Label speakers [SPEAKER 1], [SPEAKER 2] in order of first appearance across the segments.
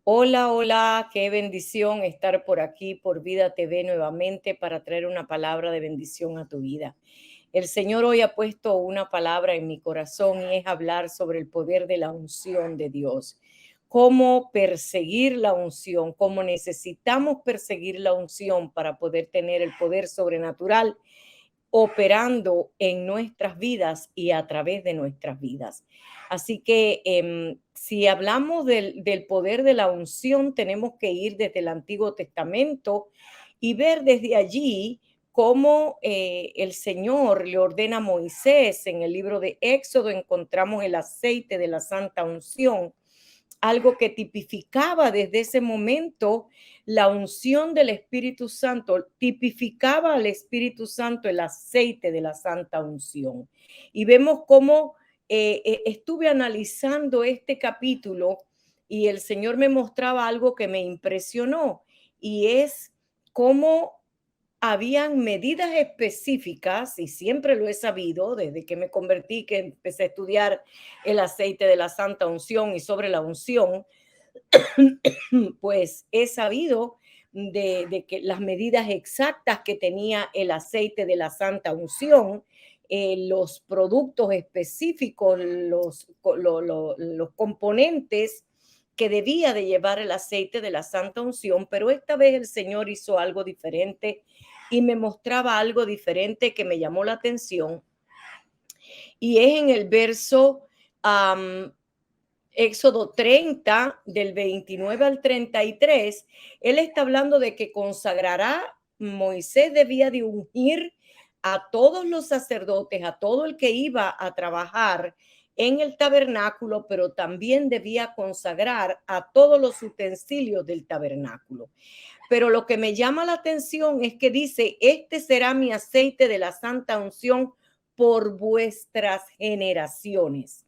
[SPEAKER 1] Hola, hola, qué bendición estar por aquí, por Vida TV nuevamente para traer una palabra de bendición a tu vida. El Señor hoy ha puesto una palabra en mi corazón y es hablar sobre el poder de la unción de Dios. Cómo perseguir la unción, cómo necesitamos perseguir la unción para poder tener el poder sobrenatural operando en nuestras vidas y a través de nuestras vidas. Así que si hablamos del poder de la unción, tenemos que ir desde el Antiguo Testamento y ver desde allí cómo el Señor le ordena a Moisés. En el libro de Éxodo encontramos el aceite de la santa unción, algo que tipificaba desde ese momento la unción del Espíritu Santo, tipificaba al Espíritu Santo el aceite de la santa unción. Y vemos cómo estuve analizando este capítulo y el Señor me mostraba algo que me impresionó, y es cómo habían medidas específicas, y siempre lo he sabido desde que me convertí, que empecé a estudiar el aceite de la santa unción y sobre la unción, pues he sabido de que las medidas exactas que tenía el aceite de la santa unción, los productos específicos, los componentes que debía de llevar el aceite de la santa unción, pero esta vez el Señor hizo algo diferente y me mostraba algo diferente que me llamó la atención. Y es en el verso Éxodo 30, del 29 al 33, él está hablando de que consagrará, Moisés debía de ungir a todos los sacerdotes, a todo el que iba a trabajar en el tabernáculo, pero también debía consagrar a todos los utensilios del tabernáculo. Pero lo que me llama la atención es que dice: este será mi aceite de la santa unción por vuestras generaciones,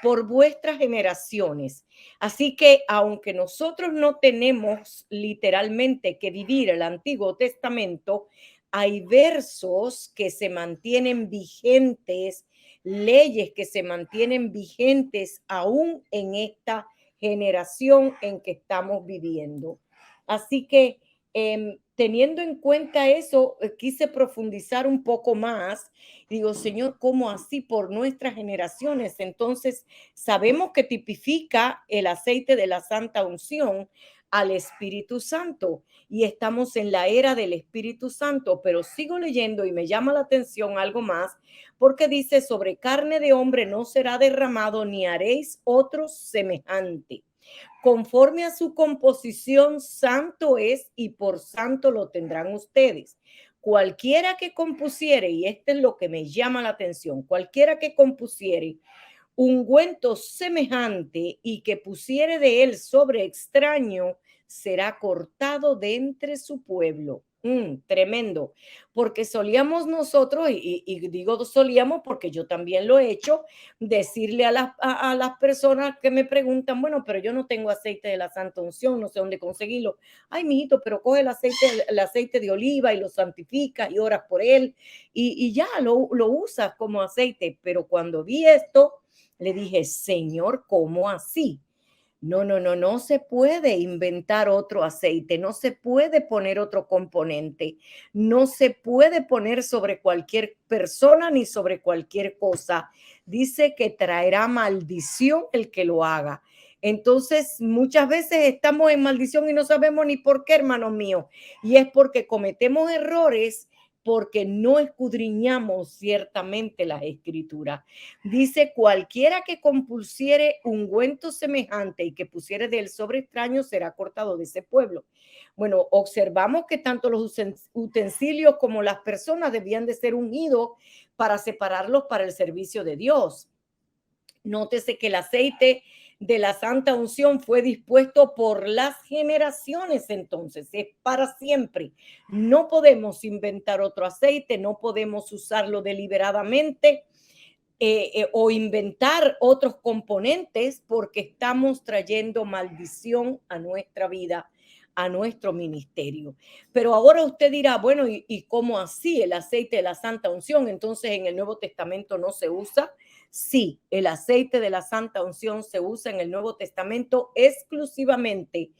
[SPEAKER 1] por vuestras generaciones. Así que aunque nosotros no tenemos literalmente que vivir el Antiguo Testamento, hay versos que se mantienen vigentes, leyes que se mantienen vigentes aún en esta generación en que estamos viviendo. Así que teniendo en cuenta eso, quise profundizar un poco más. Digo, Señor, ¿cómo así por nuestras generaciones? Entonces, sabemos que tipifica el aceite de la santa unción al Espíritu Santo y estamos en la era del Espíritu Santo, pero sigo leyendo y me llama la atención algo más, porque dice: sobre carne de hombre no será derramado, ni haréis otro semejante. Conforme a su composición, santo es, y por santo lo tendrán ustedes. Cualquiera que compusiere, y este es lo que me llama la atención, cualquiera que compusiere ungüento semejante y que pusiere de él sobre extraño, será cortado de entre su pueblo. Tremendo, porque solíamos nosotros, y digo solíamos porque yo también lo he hecho, decirle a las personas que me preguntan: bueno, pero yo no tengo aceite de la santa unción, no sé dónde conseguirlo. Ay, mijito, pero coge el aceite de oliva y lo santificas y oras por él y ya lo usas como aceite. Pero cuando vi esto, le dije: Señor, ¿cómo así? No, no, no, no se puede inventar otro aceite, no se puede poner otro componente, no se puede poner sobre cualquier persona ni sobre cualquier cosa. Dice que traerá maldición el que lo haga. Entonces, muchas veces estamos en maldición y no sabemos ni por qué, hermanos míos. Y es porque cometemos errores, porque no escudriñamos ciertamente las escrituras. Dice: cualquiera que compusiere ungüento semejante y que pusiere de él sobre extraño será cortado de ese pueblo. Bueno, observamos que tanto los utensilios como las personas debían de ser ungidos para separarlos para el servicio de Dios. Nótese que el aceite de la santa unción fue dispuesto por las generaciones, entonces es para siempre. No podemos inventar otro aceite, no podemos usarlo deliberadamente, o inventar otros componentes, porque estamos trayendo maldición a nuestra vida, a nuestro ministerio. Pero ahora usted dirá: bueno, ¿y cómo así el aceite de la santa unción? Entonces en el Nuevo Testamento no se usa. Sí, el aceite de la santa unción se usa en el Nuevo Testamento exclusivamente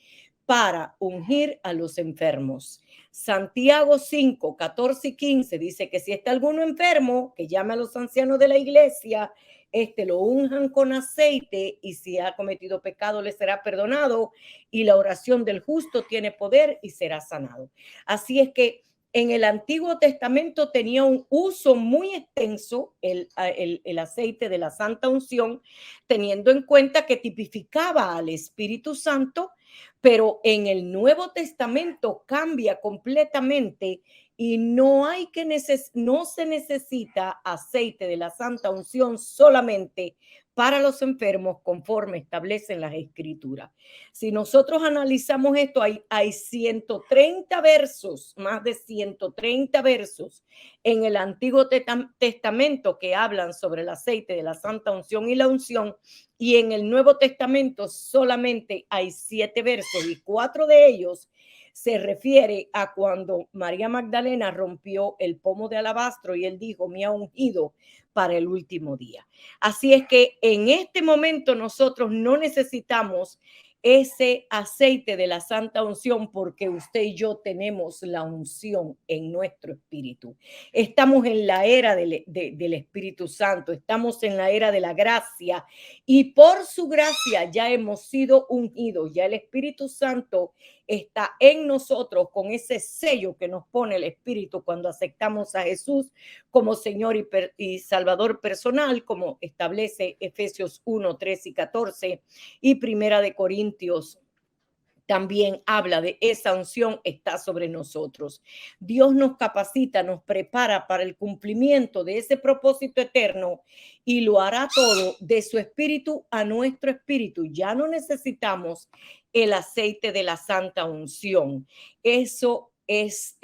[SPEAKER 1] para ungir a los enfermos. Santiago 5, 14 y 15 dice que si está alguno enfermo, que llame a los ancianos de la iglesia, lo unjan con aceite y si ha cometido pecado le será perdonado y la oración del justo tiene poder y será sanado. Así es que en el Antiguo Testamento tenía un uso muy extenso el aceite de la santa unción, teniendo en cuenta que tipificaba al Espíritu Santo, pero en el Nuevo Testamento cambia completamente y no se necesita aceite de la santa unción solamente para los enfermos conforme establecen las escrituras. Si nosotros analizamos esto, hay 130 versos, más de 130 versos en el Antiguo Testamento que hablan sobre el aceite de la santa unción y la unción, y en el Nuevo Testamento solamente hay 7 versos y 4 de ellos se refiere a cuando María Magdalena rompió el pomo de alabastro y él dijo, me ha ungido para el último día. Así es que en este momento nosotros no necesitamos ese aceite de la santa unción porque usted y yo tenemos la unción en nuestro espíritu. Estamos en la era del Espíritu Santo, estamos en la era de la gracia y por su gracia ya hemos sido ungidos, ya el Espíritu Santo está en nosotros con ese sello que nos pone el Espíritu cuando aceptamos a Jesús como Señor y Salvador personal, como establece Efesios 1, 3 y 14 y Primera de Corintios también habla de esa unción está sobre nosotros. Dios nos capacita, nos prepara para el cumplimiento de ese propósito eterno y lo hará todo de su espíritu a nuestro espíritu. Ya no necesitamos el aceite de la santa unción. Eso es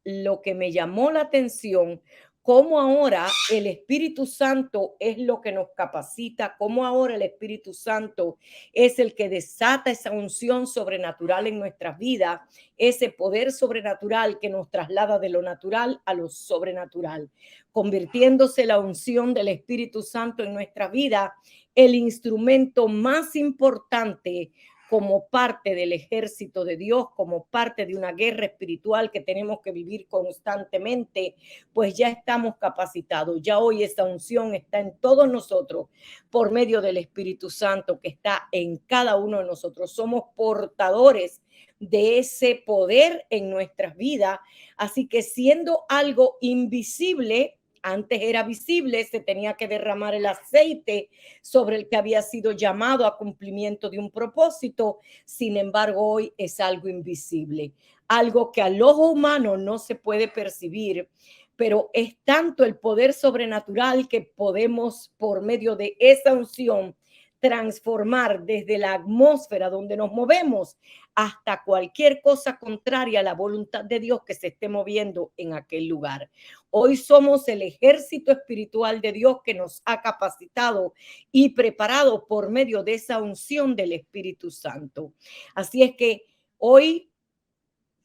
[SPEAKER 1] lo que me llamó la atención, cómo ahora el Espíritu Santo es lo que nos capacita, cómo ahora el Espíritu Santo es el que desata esa unción sobrenatural en nuestras vidas, ese poder sobrenatural que nos traslada de lo natural a lo sobrenatural, convirtiéndose la unción del Espíritu Santo en nuestra vida el instrumento más importante como parte del ejército de Dios, como parte de una guerra espiritual que tenemos que vivir constantemente, pues ya estamos capacitados. Ya hoy esa unción está en todos nosotros por medio del Espíritu Santo que está en cada uno de nosotros. Somos portadores de ese poder en nuestras vidas. Así que siendo algo invisible, antes era visible, se tenía que derramar el aceite sobre el que había sido llamado a cumplimiento de un propósito. Sin embargo, hoy es algo invisible, algo que al ojo humano no se puede percibir, pero es tanto el poder sobrenatural que podemos, por medio de esa unción, transformar desde la atmósfera donde nos movemos hasta cualquier cosa contraria a la voluntad de Dios que se esté moviendo en aquel lugar. Hoy somos el ejército espiritual de Dios que nos ha capacitado y preparado por medio de esa unción del Espíritu Santo. Así es que hoy,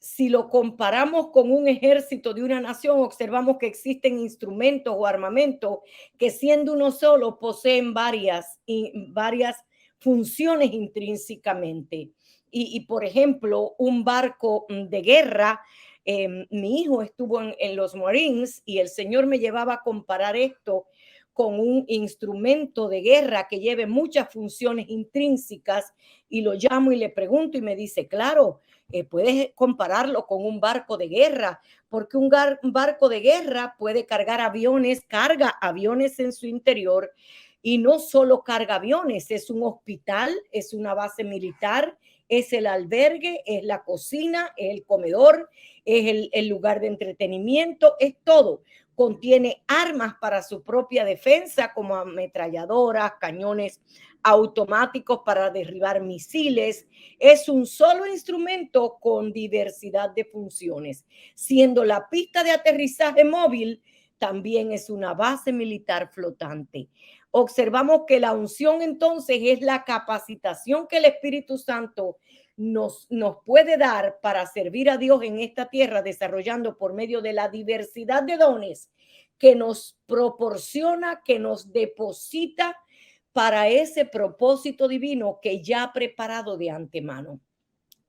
[SPEAKER 1] si lo comparamos con un ejército de una nación, observamos que existen instrumentos o armamentos que siendo uno solo poseen varias funciones intrínsecamente. Por ejemplo, un barco de guerra, mi hijo estuvo en los Marines y el Señor me llevaba a comparar esto con un instrumento de guerra que lleve muchas funciones intrínsecas y lo llamo y le pregunto y me dice, claro, puedes compararlo con un barco de guerra, porque un barco de guerra puede cargar aviones, carga aviones en su interior y no solo carga aviones, es un hospital, es una base militar, es el albergue, es la cocina, es el comedor, es el lugar de entretenimiento, es todo. Contiene armas para su propia defensa como ametralladoras, cañones automáticos para derribar misiles. Es un solo instrumento con diversidad de funciones, siendo la pista de aterrizaje móvil también es una base militar flotante. Observamos que la unción entonces es la capacitación que el Espíritu Santo nos puede dar para servir a Dios en esta tierra, desarrollando por medio de la diversidad de dones que nos proporciona, que nos deposita para ese propósito divino que ya ha preparado de antemano.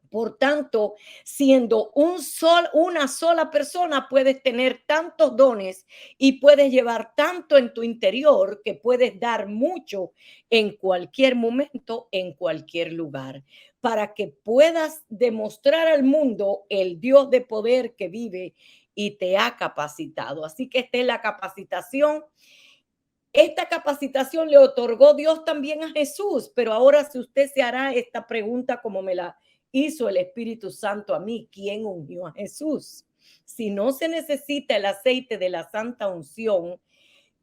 [SPEAKER 1] Por tanto, siendo una sola persona, puedes tener tantos dones y puedes llevar tanto en tu interior que puedes dar mucho en cualquier momento, en cualquier lugar, para que puedas demostrar al mundo el Dios de poder que vive y te ha capacitado. Así que esta es la capacitación. Esta capacitación le otorgó Dios también a Jesús, pero ahora si usted se hará esta pregunta como me la hizo el Espíritu Santo a mí, ¿quién ungió a Jesús? Si no se necesita el aceite de la santa unción,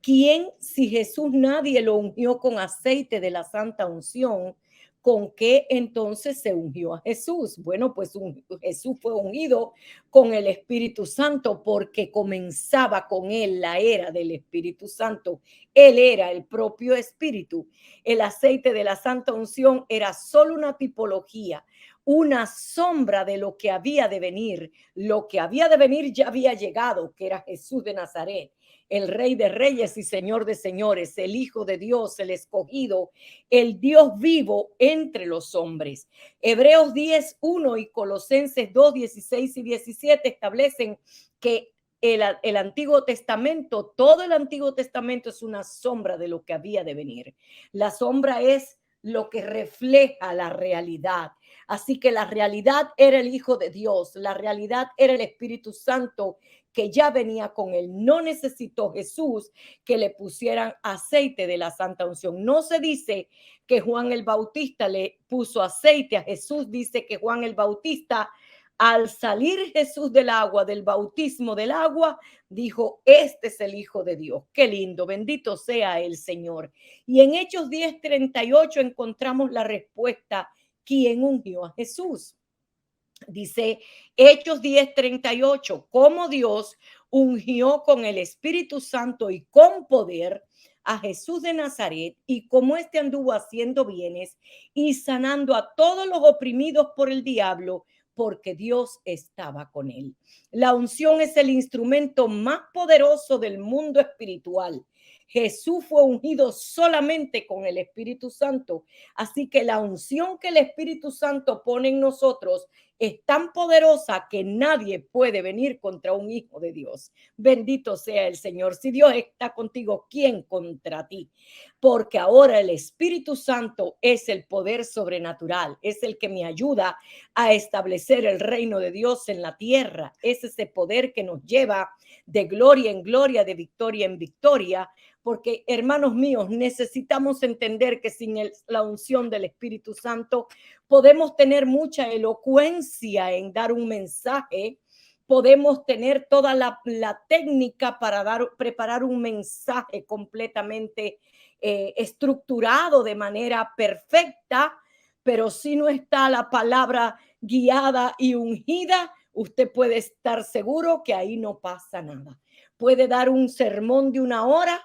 [SPEAKER 1] ¿quién, si Jesús nadie lo ungió con aceite de la santa unción, con qué entonces se ungió a Jesús? Bueno, pues Jesús fue ungido con el Espíritu Santo porque comenzaba con él la era del Espíritu Santo. Él era el propio Espíritu. El aceite de la santa unción era solo una tipología, una sombra de lo que había de venir. Lo que había de venir ya había llegado, que era Jesús de Nazaret, el Rey de Reyes y Señor de Señores, el Hijo de Dios, el escogido, el Dios vivo entre los hombres. Hebreos 10:1 y Colosenses 2:16 y 17 establecen que el Antiguo Testamento, todo el Antiguo Testamento es una sombra de lo que había de venir. La sombra es lo que refleja la realidad. Así que la realidad era el Hijo de Dios, la realidad era el Espíritu Santo que ya venía con él. No necesitó Jesús que le pusieran aceite de la santa unción. No se dice que Juan el Bautista le puso aceite a Jesús, dice que Juan el Bautista, al salir Jesús del agua, del bautismo del agua, dijo, este es el Hijo de Dios. Qué lindo, bendito sea el Señor. Y en Hechos 10:38 encontramos la respuesta, ¿quién ungió a Jesús? Dice Hechos 10:38, cómo Dios ungió con el Espíritu Santo y con poder a Jesús de Nazaret y cómo éste anduvo haciendo bienes y sanando a todos los oprimidos por el diablo, porque Dios estaba con él. La unción es el instrumento más poderoso del mundo espiritual. Jesús fue ungido solamente con el Espíritu Santo. Así que la unción que el Espíritu Santo pone en nosotros es tan poderosa que nadie puede venir contra un hijo de Dios. Bendito sea el Señor. Si Dios está contigo, ¿quién contra ti? Porque ahora el Espíritu Santo es el poder sobrenatural, es el que me ayuda a establecer el reino de Dios en la tierra. Es ese poder que nos lleva de gloria en gloria, de victoria en victoria, porque hermanos míos, necesitamos entender que sin la unción del Espíritu Santo podemos tener mucha elocuencia en dar un mensaje, podemos tener toda la técnica para preparar un mensaje completamente estructurado de manera perfecta, pero si no está la palabra guiada y ungida, usted puede estar seguro que ahí no pasa nada. Puede dar un sermón de 1 hora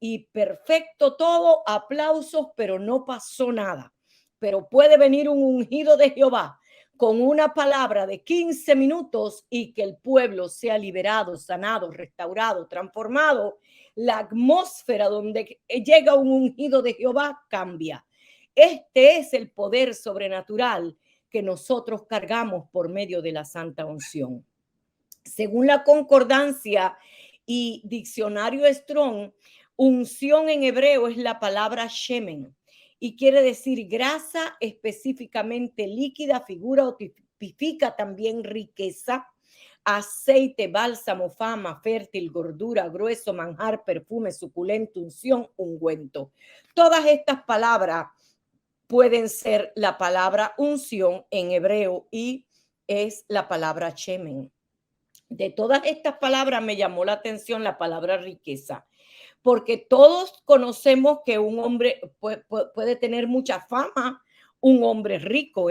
[SPEAKER 1] y perfecto todo, aplausos, pero no pasó nada. Pero puede venir un ungido de Jehová con una palabra de 15 minutos y que el pueblo sea liberado, sanado, restaurado, transformado. La atmósfera donde llega un ungido de Jehová cambia. Este es el poder sobrenatural que nosotros cargamos por medio de la santa unción. Según la concordancia y diccionario Strong, unción en hebreo es la palabra shemen y quiere decir grasa específicamente líquida, figura o tipifica también riqueza, aceite, bálsamo, fama, fértil, gordura, grueso, manjar, perfume, suculento, unción, ungüento. Todas estas palabras pueden ser la palabra unción en hebreo y es la palabra shemen. De todas estas palabras me llamó la atención la palabra riqueza, porque todos conocemos que un hombre puede tener mucha fama, un hombre rico,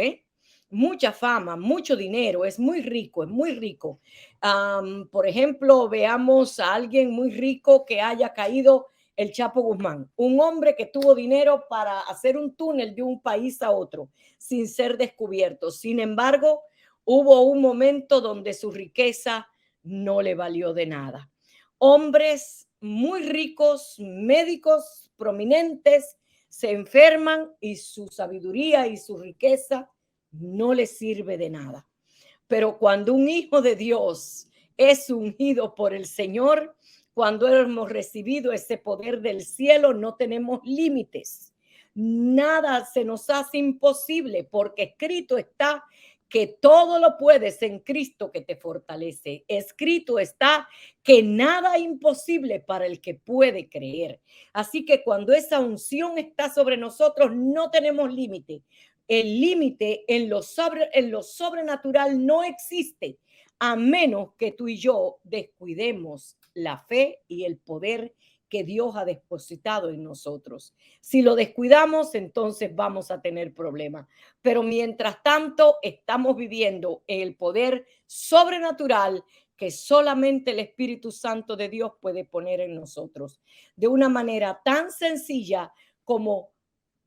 [SPEAKER 1] mucha fama, mucho dinero, es muy rico, es muy rico. Por ejemplo, veamos a alguien muy rico que haya caído, el Chapo Guzmán, un hombre que tuvo dinero para hacer un túnel de un país a otro sin ser descubierto. Sin embargo, hubo un momento donde su riqueza no le valió de nada. Hombres muy ricos, médicos prominentes, se enferman y su sabiduría y su riqueza no les sirve de nada. Pero cuando un hijo de Dios es ungido por el Señor, cuando hemos recibido ese poder del cielo, no tenemos límites. Nada se nos hace imposible porque escrito está que todo lo puedes en Cristo que te fortalece. Escrito está que nada es imposible para el que puede creer. Así que cuando esa unción está sobre nosotros, no tenemos límite. El límite en lo sobrenatural no existe, a menos que tú y yo descuidemos la fe y el poder que Dios ha depositado en nosotros. Si lo descuidamos, entonces vamos a tener problemas. Pero mientras tanto, estamos viviendo el poder sobrenatural que solamente el Espíritu Santo de Dios puede poner en nosotros. De una manera tan sencilla como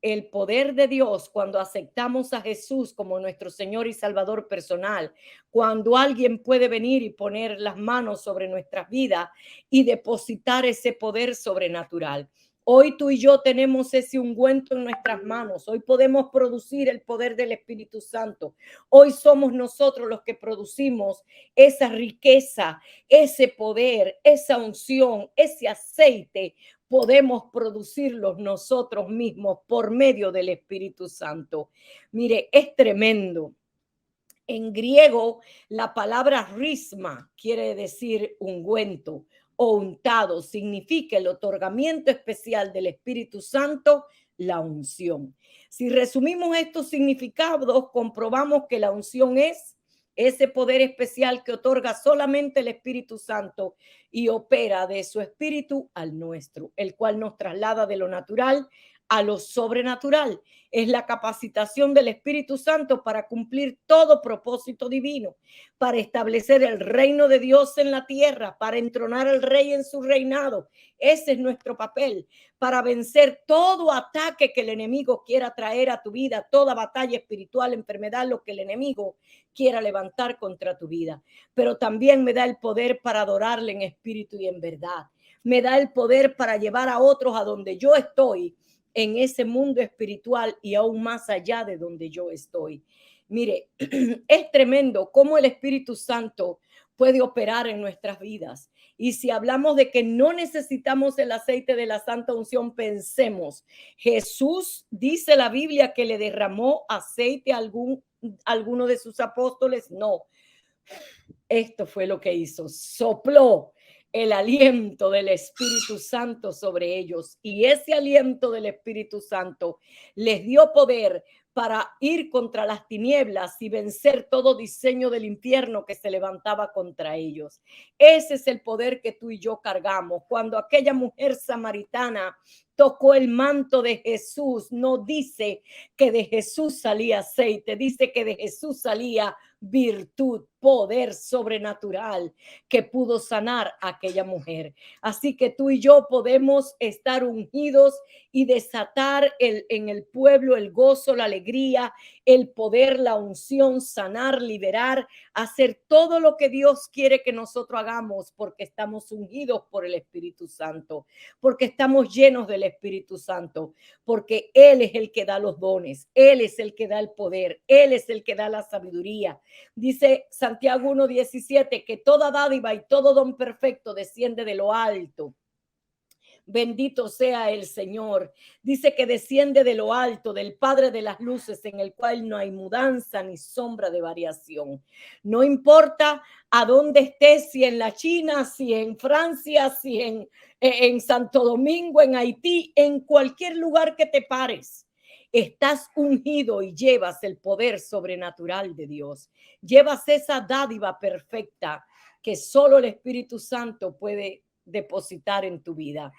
[SPEAKER 1] el poder de Dios cuando aceptamos a Jesús como nuestro Señor y Salvador personal, cuando alguien puede venir y poner las manos sobre nuestras vidas y depositar ese poder sobrenatural. Hoy tú y yo tenemos ese ungüento en nuestras manos. Hoy podemos producir el poder del Espíritu Santo. Hoy somos nosotros los que producimos esa riqueza, ese poder, esa unción, ese aceite. Podemos producirlos nosotros mismos por medio del Espíritu Santo. Mire, es tremendo. En griego, la palabra risma quiere decir ungüento o untado. Significa el otorgamiento especial del Espíritu Santo, la unción. Si resumimos estos significados, comprobamos que la unción es ese poder especial que otorga solamente el Espíritu Santo y opera de su espíritu al nuestro, el cual nos traslada de lo natural a lo sobrenatural. Es la capacitación del Espíritu Santo para cumplir todo propósito divino, para establecer el reino de Dios en la tierra, para entronar al rey en su reinado. Ese es nuestro papel, para vencer todo ataque que el enemigo quiera traer a tu vida, toda batalla espiritual, enfermedad, lo que el enemigo quiera levantar contra tu vida. Pero también me da el poder para adorarle en espíritu y en verdad. Me da el poder para llevar a otros a donde yo estoy, en ese mundo espiritual y aún más allá de donde yo estoy. Mire, es tremendo cómo el Espíritu Santo puede operar en nuestras vidas. Y si hablamos de que no necesitamos el aceite de la santa unción, pensemos, Jesús dice la Biblia que le derramó aceite a alguno de sus apóstoles. No, esto fue lo que hizo, sopló el aliento del Espíritu Santo sobre ellos y ese aliento del Espíritu Santo les dio poder para ir contra las tinieblas y vencer todo diseño del infierno que se levantaba contra ellos. Ese es el poder que tú y yo cargamos. Cuando aquella mujer samaritana tocó el manto de Jesús, no dice que de Jesús salía aceite, dice que de Jesús salía virtud, poder sobrenatural que pudo sanar a aquella mujer. Así que tú y yo podemos estar ungidos y desatar en el pueblo el gozo, la alegría, el poder, la unción, sanar, liberar, hacer todo lo que Dios quiere que nosotros hagamos porque estamos ungidos por el Espíritu Santo, porque estamos llenos del Espíritu Santo, porque Él es el que da los dones, Él es el que da el poder, Él es el que da la sabiduría. Dice Santiago 1:17 que toda dádiva y todo don perfecto desciende de lo alto. Bendito sea el Señor. Dice que desciende de lo alto, del Padre de las luces, en el cual no hay mudanza ni sombra de variación. No importa a dónde estés, si en la China, si en Francia, si en Santo Domingo, en Haití, en cualquier lugar que te pares. Estás ungido y llevas el poder sobrenatural de Dios. Llevas esa dádiva perfecta que solo el Espíritu Santo puede depositar en tu vida.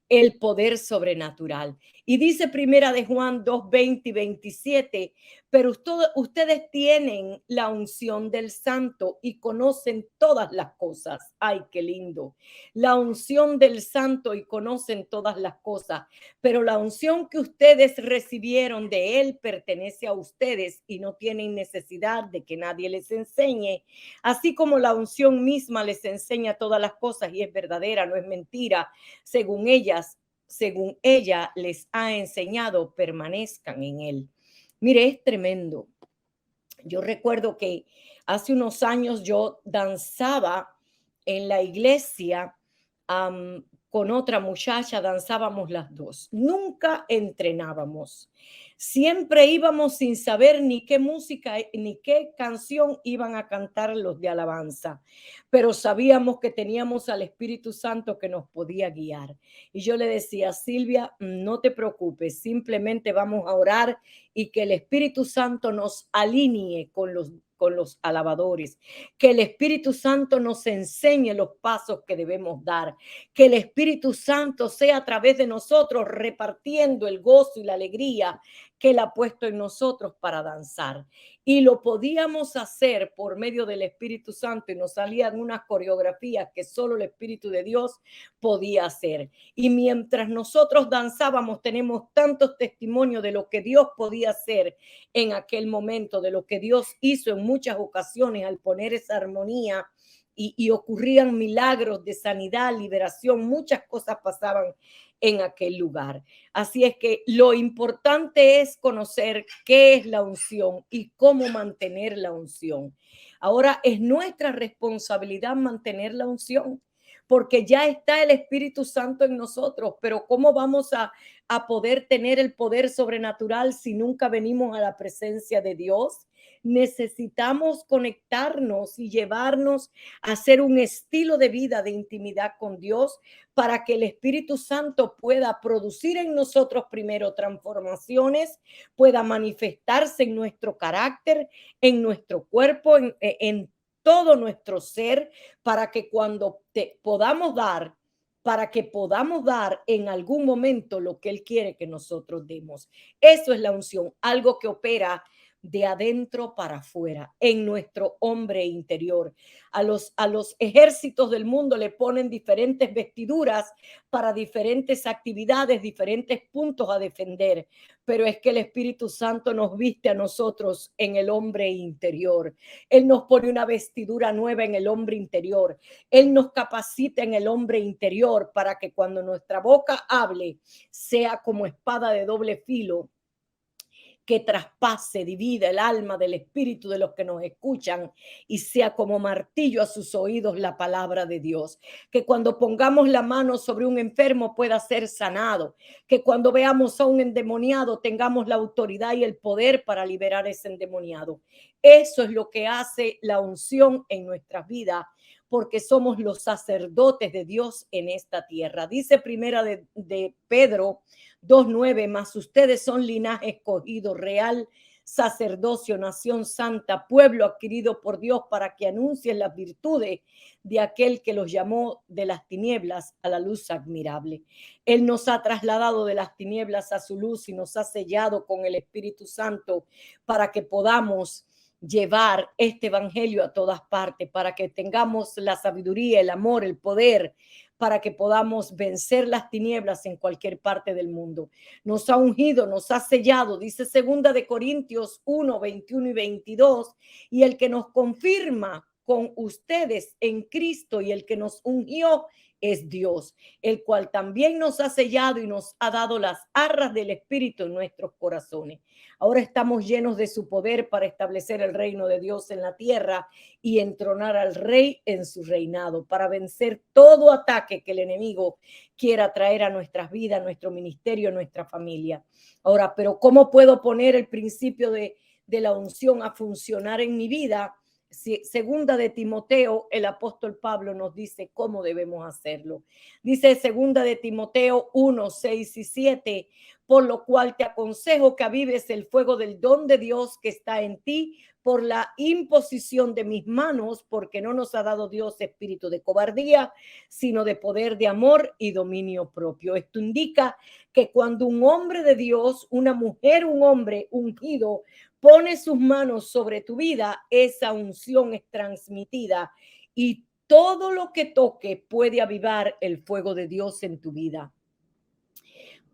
[SPEAKER 1] el poder sobrenatural. Y dice Primera de Juan 2, 20 y 27, pero ustedes tienen la unción del Santo y conocen todas las cosas. Ay, qué lindo. La unción del Santo y conocen todas las cosas, pero la unción que ustedes recibieron de Él pertenece a ustedes y no tienen necesidad de que nadie les enseñe, así como la unción misma les enseña todas las cosas y es verdadera, no es mentira, según ella les ha enseñado, permanezcan en Él. Mire, es tremendo. Yo recuerdo que hace unos años yo danzaba en la iglesia con otra muchacha, danzábamos las dos. Nunca entrenábamos. Siempre íbamos sin saber ni qué música ni qué canción iban a cantar los de alabanza, pero sabíamos que teníamos al Espíritu Santo que nos podía guiar. Y yo le decía, Silvia, no te preocupes, simplemente vamos a orar y que el Espíritu Santo nos alinee con los alabadores, que el Espíritu Santo nos enseñe los pasos que debemos dar, que el Espíritu Santo sea a través de nosotros repartiendo el gozo y la alegría que Él ha puesto en nosotros para danzar. Y lo podíamos hacer por medio del Espíritu Santo y nos salían unas coreografías que solo el Espíritu de Dios podía hacer. Y mientras nosotros danzábamos, tenemos tantos testimonios de lo que Dios podía hacer en aquel momento, de lo que Dios hizo en muchas ocasiones al poner esa armonía y ocurrían milagros de sanidad, liberación, muchas cosas pasaban en aquel lugar. Así es que lo importante es conocer qué es la unción y cómo mantener la unción. Ahora es nuestra responsabilidad mantener la unción, porque ya está el Espíritu Santo en nosotros, pero ¿cómo vamos a poder tener el poder sobrenatural si nunca venimos a la presencia de Dios? Necesitamos conectarnos y llevarnos a hacer un estilo de vida de intimidad con Dios para que el Espíritu Santo pueda producir en nosotros primero transformaciones, pueda manifestarse en nuestro carácter, en nuestro cuerpo, en todo nuestro ser, para que cuando para que podamos dar en algún momento lo que Él quiere que nosotros demos. Eso es la unción, algo que opera de adentro para afuera, en nuestro hombre interior. A los ejércitos del mundo le ponen diferentes vestiduras para diferentes actividades, diferentes puntos a defender, pero es que el Espíritu Santo nos viste a nosotros en el hombre interior. Él nos pone una vestidura nueva en el hombre interior. Él nos capacita en el hombre interior para que cuando nuestra boca hable sea como espada de doble filo, que traspase, divida el alma del espíritu de los que nos escuchan y sea como martillo a sus oídos la palabra de Dios. Que cuando pongamos la mano sobre un enfermo pueda ser sanado. Que cuando veamos a un endemoniado tengamos la autoridad y el poder para liberar ese endemoniado. Eso es lo que hace la unción en nuestras vidas, porque somos los sacerdotes de Dios en esta tierra. Dice primera de Pedro 2:9, más ustedes son linaje escogido, real sacerdocio, nación santa, pueblo adquirido por Dios para que anuncien las virtudes de aquel que los llamó de las tinieblas a la luz admirable. Él nos ha trasladado de las tinieblas a su luz y nos ha sellado con el Espíritu Santo para que podamos llevar este evangelio a todas partes, para que tengamos la sabiduría, el amor, el poder, para que podamos vencer las tinieblas en cualquier parte del mundo. Nos ha ungido, nos ha sellado, dice 2 Corintios 1, 21 y 22, y el que nos confirma con ustedes en Cristo y el que nos ungió es Dios, el cual también nos ha sellado y nos ha dado las arras del Espíritu en nuestros corazones. Ahora estamos llenos de su poder para establecer el reino de Dios en la tierra y entronar al rey en su reinado, para vencer todo ataque que el enemigo quiera traer a nuestras vidas, nuestro ministerio, nuestra familia. Ahora, pero ¿cómo puedo poner el principio de la unción a funcionar en mi vida? Segunda de Timoteo, el apóstol Pablo nos dice cómo debemos hacerlo. Dice segunda de Timoteo 1, 6 y 7, por lo cual te aconsejo que avives el fuego del don de Dios que está en ti por la imposición de mis manos, porque no nos ha dado Dios espíritu de cobardía, sino de poder, de amor y dominio propio. Esto indica que cuando un hombre de Dios, una mujer, un hombre ungido, pone sus manos sobre tu vida, esa unción es transmitida y todo lo que toque puede avivar el fuego de Dios en tu vida.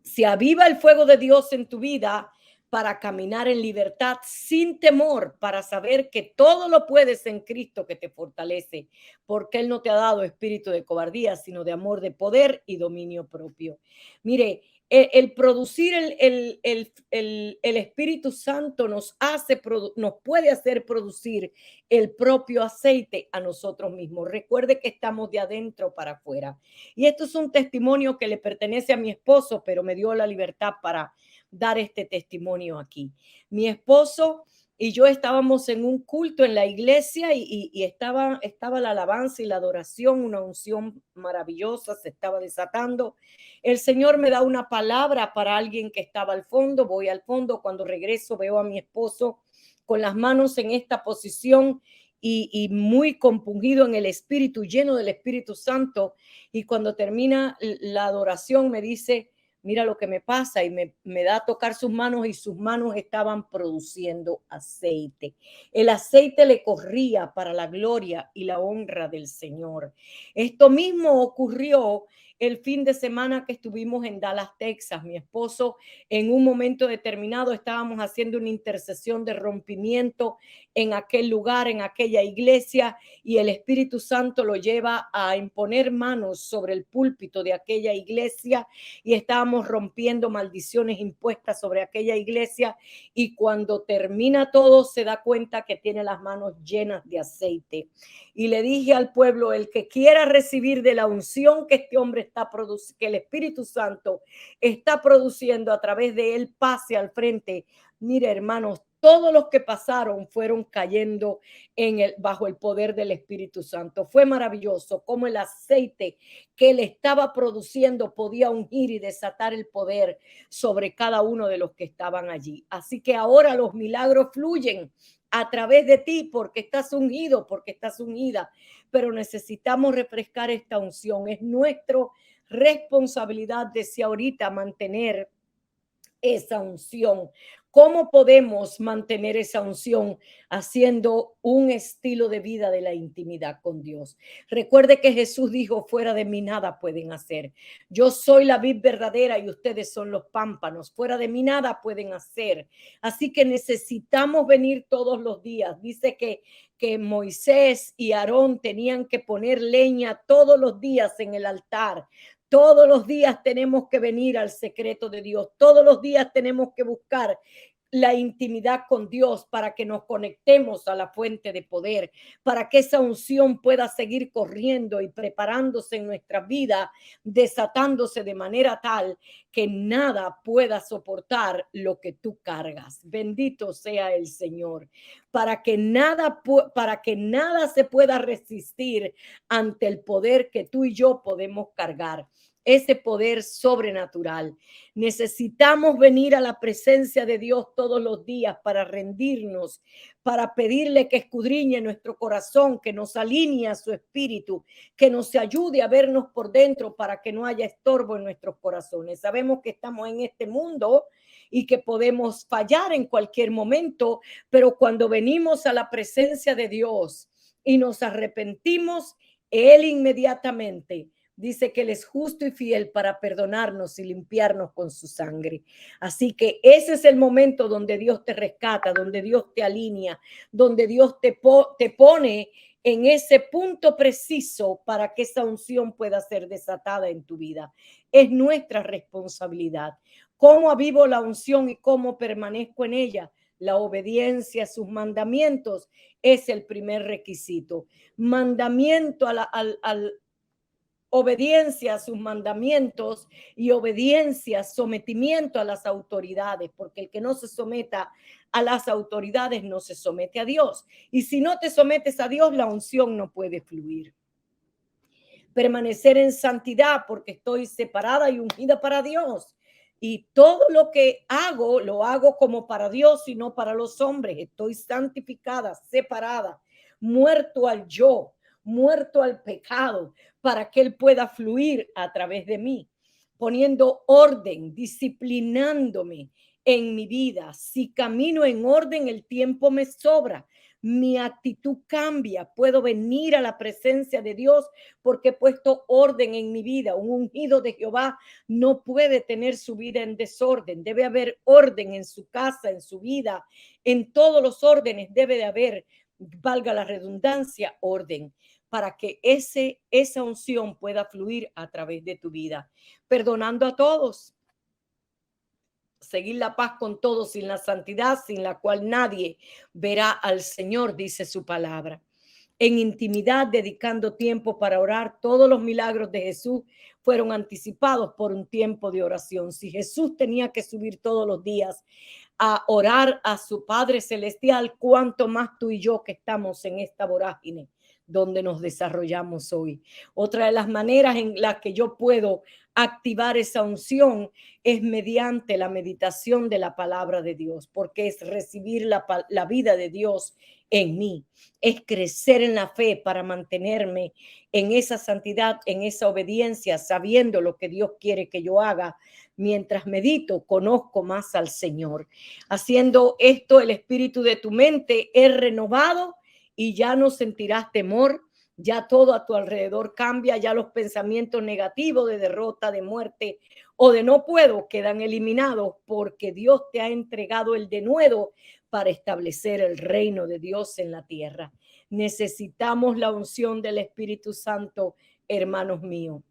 [SPEAKER 1] Se aviva el fuego de Dios en tu vida para caminar en libertad sin temor, para saber que todo lo puedes en Cristo que te fortalece, porque Él no te ha dado espíritu de cobardía, sino de amor, de poder y dominio propio. Mire, el producir el Espíritu Santo nos puede hacer producir el propio aceite a nosotros mismos. Recuerde que estamos de adentro para afuera. Y esto es un testimonio que le pertenece a mi esposo, pero me dio la libertad para dar este testimonio aquí. Mi esposo y yo estábamos en un culto en la iglesia y estaba la alabanza y la adoración, una unción maravillosa se estaba desatando. El Señor me da una palabra para alguien que estaba al fondo, voy al fondo, cuando regreso veo a mi esposo con las manos en esta posición y muy compungido en el Espíritu, lleno del Espíritu Santo. Y cuando termina la adoración me dice, mira lo que me pasa, y me da a tocar sus manos y sus manos estaban produciendo aceite. El aceite le corría para la gloria y la honra del Señor. Esto mismo ocurrió el fin de semana que estuvimos en Dallas, Texas. Mi esposo, en un momento determinado, estábamos haciendo una intercesión de rompimiento en aquel lugar, en aquella iglesia, y el Espíritu Santo lo lleva a imponer manos sobre el púlpito de aquella iglesia y estábamos rompiendo maldiciones impuestas sobre aquella iglesia, y cuando termina todo se da cuenta que tiene las manos llenas de aceite. Y le dije al pueblo, el que quiera recibir de la unción que este hombre está produciendo, que el Espíritu Santo está produciendo a través de él, pase al frente. Mire, hermanos, todos los que pasaron fueron cayendo bajo el poder del Espíritu Santo. Fue maravilloso cómo el aceite que él estaba produciendo podía ungir y desatar el poder sobre cada uno de los que estaban allí. Así que ahora los milagros fluyen a través de ti porque estás ungido, porque estás ungida, pero necesitamos refrescar esta unción. Es nuestra responsabilidad desde ahorita mantener esa unción. ¿Cómo podemos mantener esa unción? Haciendo un estilo de vida de la intimidad con Dios. Recuerde que Jesús dijo, fuera de mí nada pueden hacer. Yo soy la vid verdadera y ustedes son los pámpanos. Fuera de mí nada pueden hacer. Así que necesitamos venir todos los días. Dice que Moisés y Aarón tenían que poner leña todos los días en el altar. Todos los días tenemos que venir al secreto de Dios. Todos los días tenemos que buscar la intimidad con Dios para que nos conectemos a la fuente de poder, para que esa unción pueda seguir corriendo y preparándose en nuestra vida, desatándose de manera tal que nada pueda soportar lo que tú cargas. Bendito sea el Señor, para que nada se pueda resistir ante el poder que tú y yo podemos cargar. Ese poder sobrenatural. Necesitamos venir a la presencia de Dios todos los días para rendirnos, para pedirle que escudriñe nuestro corazón, que nos alinee a su espíritu, que nos ayude a vernos por dentro para que no haya estorbo en nuestros corazones. Sabemos que estamos en este mundo y que podemos fallar en cualquier momento, pero cuando venimos a la presencia de Dios y nos arrepentimos, Él inmediatamente dice que Él es justo y fiel para perdonarnos y limpiarnos con su sangre. Así que ese es el momento donde Dios te rescata, donde Dios te alinea, donde Dios te pone en ese punto preciso para que esa unción pueda ser desatada en tu vida. Es nuestra responsabilidad. ¿Cómo avivo la unción y cómo permanezco en ella? La obediencia a sus mandamientos es el primer requisito. Mandamiento obediencia a sus mandamientos y obediencia, sometimiento a las autoridades, porque el que no se someta a las autoridades no se somete a Dios. Y si no te sometes a Dios, la unción no puede fluir. Permanecer en santidad porque estoy separada y ungida para Dios. Y todo lo que hago, lo hago como para Dios y no para los hombres. Estoy santificada, separada, muerto al yo, muerto al pecado, para que Él pueda fluir a través de mí, poniendo orden, disciplinándome en mi vida. Si camino en orden, el tiempo me sobra. Mi actitud cambia, puedo venir a la presencia de Dios porque he puesto orden en mi vida. Un ungido de Jehová no puede tener su vida en desorden. Debe haber orden en su casa, en su vida, en todos los órdenes debe de haber, valga la redundancia, orden para que esa unción pueda fluir a través de tu vida. Perdonando a todos, seguir la paz con todos, sin la santidad, sin la cual nadie verá al Señor, dice su palabra. En intimidad, dedicando tiempo para orar. Todos los milagros de Jesús fueron anticipados por un tiempo de oración. Si Jesús tenía que subir todos los días a orar a su Padre Celestial, cuánto más tú y yo que estamos en esta vorágine donde nos desarrollamos hoy. Otra de las maneras en las que yo puedo activar esa unción es mediante la meditación de la palabra de Dios, porque es recibir la vida de Dios en mí, es crecer en la fe para mantenerme en esa santidad, en esa obediencia, sabiendo lo que Dios quiere que yo haga. Mientras medito, conozco más al Señor. Haciendo esto, el espíritu de tu mente es renovado y ya no sentirás temor. Ya todo a tu alrededor cambia, ya los pensamientos negativos de derrota, de muerte o de no puedo quedan eliminados porque Dios te ha entregado el denuedo para establecer el reino de Dios en la tierra. Necesitamos la unción del Espíritu Santo, hermanos míos.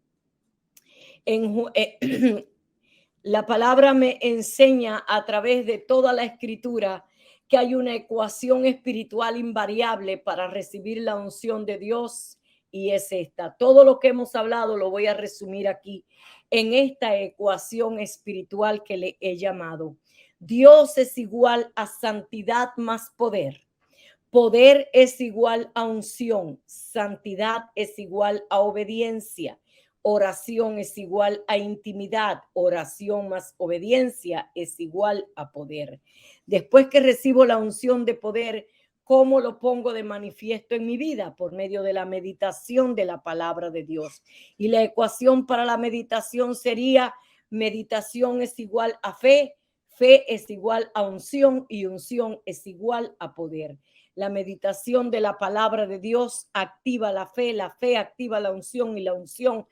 [SPEAKER 1] La palabra me enseña a través de toda la escritura que hay una ecuación espiritual invariable para recibir la unción de Dios y es esta. Todo lo que hemos hablado lo voy a resumir aquí en esta ecuación espiritual que le he llamado. Dios es igual a santidad más poder. Poder es igual a unción. Santidad es igual a obediencia. Oración es igual a intimidad. Oración más obediencia es igual a poder. Después que recibo la unción de poder, ¿cómo lo pongo de manifiesto en mi vida? Por medio de la meditación de la palabra de Dios. Y la ecuación para la meditación sería: meditación es igual a fe, fe es igual a unción y unción es igual a poder. La meditación de la palabra de Dios activa la fe activa la unción y la unción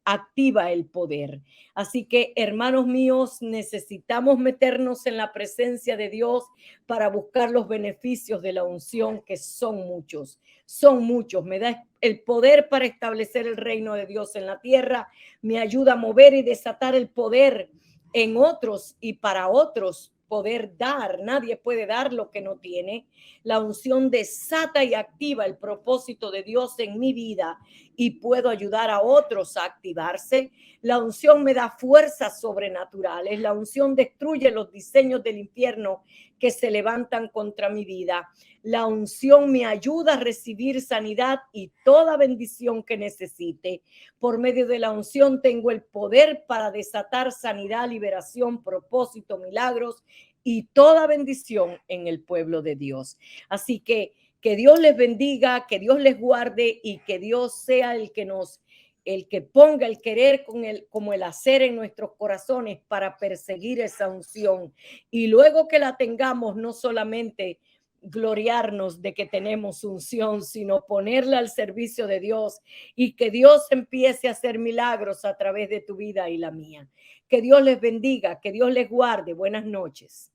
[SPEAKER 1] activa el poder. Así que, hermanos míos, necesitamos meternos en la presencia de Dios para buscar los beneficios de la unción, que son muchos, son muchos. Me da el poder para establecer el reino de Dios en la tierra, me ayuda a mover y desatar el poder en otros y para otros poder dar. Nadie puede dar lo que no tiene. La unción desata y activa el propósito de Dios en mi vida y puedo ayudar a otros a activarse. La unción me da fuerzas sobrenaturales. La unción destruye los diseños del infierno que se levantan contra mi vida. La unción me ayuda a recibir sanidad y toda bendición que necesite. Por medio de la unción tengo el poder para desatar sanidad, liberación, propósito, milagros y toda bendición en el pueblo de Dios. Así que Dios les bendiga, que Dios les guarde y que Dios sea el que ponga el querer como el hacer en nuestros corazones para perseguir esa unción. Y luego que la tengamos, no solamente gloriarnos de que tenemos unción, sino ponerla al servicio de Dios y que Dios empiece a hacer milagros a través de tu vida y la mía. Que Dios les bendiga, que Dios les guarde. Buenas noches.